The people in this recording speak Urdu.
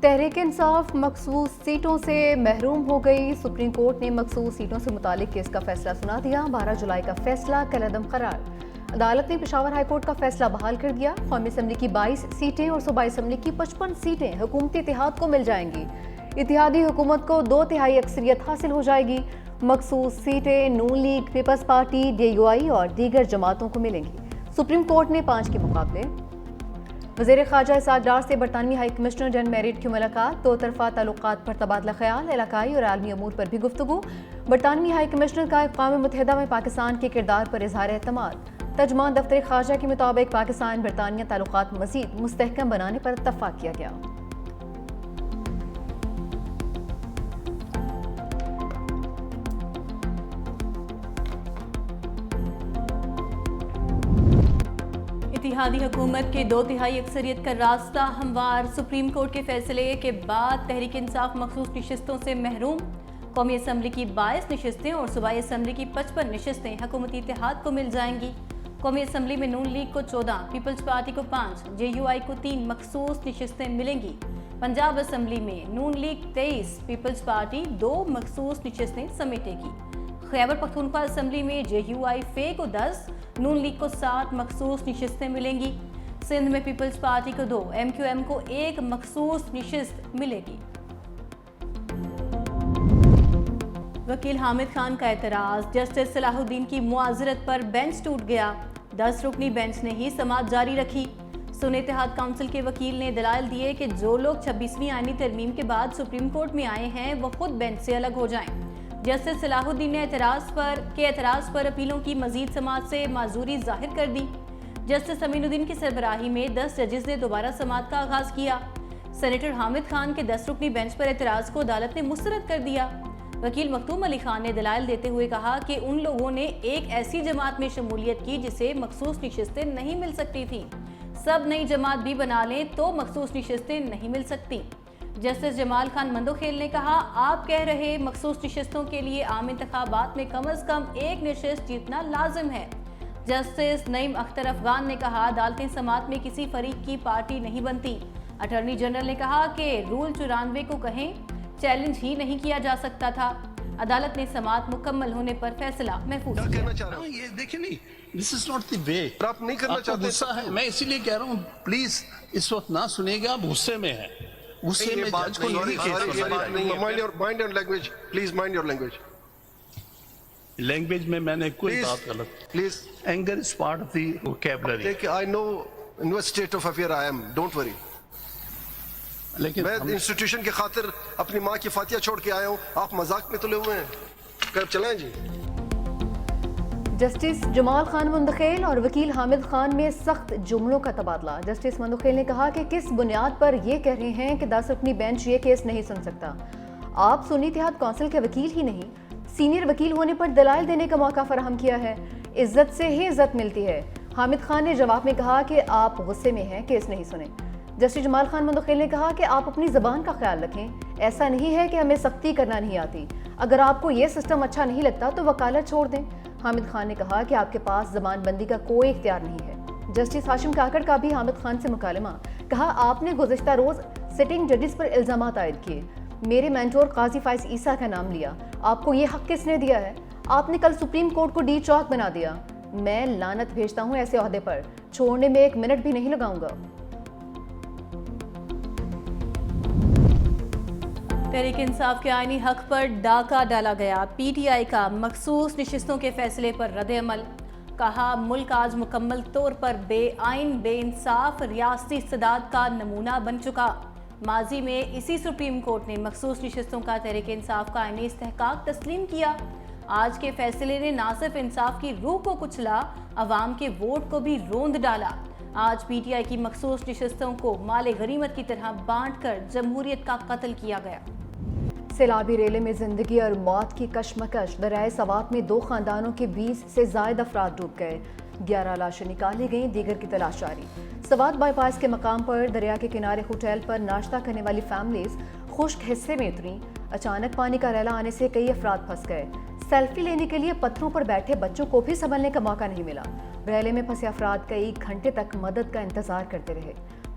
تحریک انصاف مخصوص سیٹوں سے محروم ہو گئی۔ سپریم کورٹ نے مخصوص سیٹوں سے متعلق کیس کا فیصلہ سنا دیا۔ 12 جولائی کا فیصلہ کالعدم قرار۔ عدالت نے پشاور ہائی کورٹ کا فیصلہ بحال کر دیا۔ قومی اسمبلی کی 22 سیٹیں اور صوبائی اسمبلی کی 55 سیٹیں حکومتی اتحاد کو مل جائیں گی۔ اتحادی حکومت کو 2/3 اکثریت حاصل ہو جائے گی۔ مخصوص سیٹیں نون لیگ، پیپلز پارٹی، DUI اور دیگر جماعتوں کو ملیں گی۔ سپریم کورٹ نے 5 کے مقابلے وزیر خارجہ اسحاق ڈار سے برطانوی ہائی کمشنر جان میریٹ کی ملاقات، دو طرفہ تعلقات پر تبادلہ خیال، علاقائی اور عالمی امور پر بھی گفتگو۔ برطانوی ہائی کمشنر کا اقوام متحدہ میں پاکستان کے کردار پر اظہار اعتماد۔ ترجمان دفتر خارجہ کے مطابق پاکستان برطانیہ تعلقات مزید مستحکم بنانے پر اتفاق کیا گیا۔ اتحادی حکومت کے 2/3 اکثریت کا راستہ ہموار۔ سپریم کورٹ کے فیصلے کے بعد تحریک انصاف مخصوص نشستوں سے محروم۔ قومی اسمبلی کی 22 نشستیں اور صوبائی اسمبلی کی 55 نشستیں حکومتی اتحاد کو مل جائیں گی۔ قومی اسمبلی میں نون لیگ کو 14، پیپلز پارٹی کو 5، DUI کو 3 مخصوص نشستیں ملیں گی۔ پنجاب اسمبلی میں نون لیگ 23، پیپلز پارٹی 2 مخصوص نشستیں سمیٹے گی۔ خیبر پختونخوا اسمبلی میں DUI فے کو 10، نون لیگ کو 7 مخصوص نشستیں ملیں گی۔ سندھ میں پیپلز پارٹی کو 2، MQM کو 1 مخصوص نشست ملے گی۔ وکیل حامد خان کا اعتراض، جسٹس صلاح الدین کی معذرت پر بینچ ٹوٹ گیا۔ 10 رکنی بینچ نے ہی سماعت جاری رکھی۔ سنی اتحاد کونسل کے وکیل نے دلائل دیے کہ جو لوگ 26ویں آئینی ترمیم کے بعد سپریم کورٹ میں آئے ہیں وہ خود بینچ سے الگ ہو جائیں۔ جسٹس صلاح الدین نے اعتراض پر اپیلوں کی مزید سماعت سے معذوری ظاہر کر دی۔ جسٹس امین الدین کی سربراہی میں 10 ججز نے دوبارہ سماعت کا آغاز کیا۔ سینیٹر حامد خان کے 10 رکنی بینچ پر اعتراض کو عدالت نے مسترد کر دیا۔ وکیل مختوم علی خان نے دلائل دیتے ہوئے کہا کہ ان لوگوں نے ایک ایسی جماعت میں شمولیت کی جسے مخصوص نشستیں نہیں مل سکتی تھیں۔ سب نئی جماعت بھی بنا لیں تو مخصوص نشستیں نہیں مل سکتی۔ جسٹس جمال خان مندوخیل نے کہا، آپ کہہ رہے مخصوص نشستوں کے لیے عام انتخابات میں کم از کم 1 نشست جیتنا لازم ہے۔ جسٹس نعیم اختر افغان نے کہا، عدالتیں سماعت میں کسی فریق کی پارٹی نہیں بنتی۔ اٹارنی جنرل نے کہا کہ رول 94 کو کہیں چیلنج ہی نہیں کیا جا سکتا تھا۔ عدالت نے سماعت مکمل ہونے پر فیصلہ محفوظ کیا۔ یہ دیکھیں نہیں، this is not the way۔ آپ نہیں کرنا چاہتے، غصہ ہے، میں اسی لیے کہہ رہا ہوں پلیز اس وقت نہ سنیے گا، آپ غصے میں ہیں۔ غصے میں جج کو نہیں mind your language, please mind your language. Language میں نے کوئی بات غلط، please anger is part of the vocabulary. دیکھیں I know in what state of affair I am, don't worry۔ لیکن میں انسٹیٹیوشن کی خاطر اپنی ماں کی فاتحہ چھوڑ کے آیا ہوں، آپ مذاق میں تلے ہوئے ہیں۔ کب چلائیں جی۔ جسٹس جمال خان مندوخیل اور وکیل حامد خان میں سخت جملوں کا تبادلہ۔ جسٹس مندوخیل نے کہا کہ کس بنیاد پر یہ کہہ رہے ہیں کہ 10 رکنی بینچ یہ کیس نہیں سن سکتا؟ آپ سنی اتحاد کونسل کے وکیل ہی نہیں، سینئر وکیل ہونے پر دلائل دینے کا موقع فراہم کیا ہے۔ عزت سے ہی عزت ملتی ہے۔ حامد خان نے جواب میں کہا کہ آپ غصے میں ہیں، کیس نہیں سنے۔ جسٹس جمال خان مندوخیل نے کہا کہ آپ اپنی زبان کا خیال رکھیں، ایسا نہیں ہے کہ ہمیں سختی کرنا نہیں آتی، اگر آپ کو یہ سسٹم اچھا نہیں لگتا تو وکالت چھوڑ دیں۔ حامد خان نے کہا کہ آپ کے پاس زبان بندی کا کوئی اختیار نہیں ہے۔ جسٹس ہاشم کاکڑ کا بھی حامد خان سے مکالمہ، کہا آپ نے گزشتہ روز سٹنگ ججز پر الزامات عائد کیے، میرے مینٹور قاضی فائز عیسیٰ کا نام لیا، آپ کو یہ حق کس نے دیا ہے؟ آپ نے کل سپریم کورٹ کو ڈی چوک بنا دیا۔ میں لعنت بھیجتا ہوں ایسے عہدے پر، چھوڑنے میں 1 منٹ بھی نہیں لگاؤں گا۔ تحریک انصاف کے آئینی حق پر ڈاکہ ڈالا گیا۔ PTI کا مخصوص نشستوں کے فیصلے پر رد عمل، کہا ملک آج مکمل طور پر بے آئین بے انصاف ریاستی استبداد کا نمونہ بن چکا۔ ماضی میں اسی سپریم کورٹ نے مخصوص نشستوں کا تحریک انصاف کا آئینی استحقاق تسلیم کیا۔ آج کے فیصلے نے نہ صرف انصاف کی روح کو کچلا، عوام کے ووٹ کو بھی روند ڈالا۔ آج PTI کی مخصوص نشستوں کو مال غنیمت کی طرح بانٹ کر جمہوریت کا قتل کیا گیا۔ سیلابی ریلے میں زندگی اور موت کی کشمکش، دریائے سوات میں 2 خاندانوں کے 20 سے زائد افراد ڈوب گئے، 11 لاشیں نکالی گئیں، دیگر کی تلاش جاری۔ سوات بائی پاس کے مقام پر دریا کے کنارے ہوٹل پر ناشتہ کرنے والی فیملیز خشک حصے میں اتریں، اچانک پانی کا ریلا آنے سے کئی افراد پھنس گئے۔ سیلفی لینے کے لیے پتھروں پر بیٹھے بچوں کو بھی سنبھلنے کا موقع نہیں ملا۔ ریلے میں پھنسے افراد کئی گھنٹے تک مدد کا انتظار کرتے رہے۔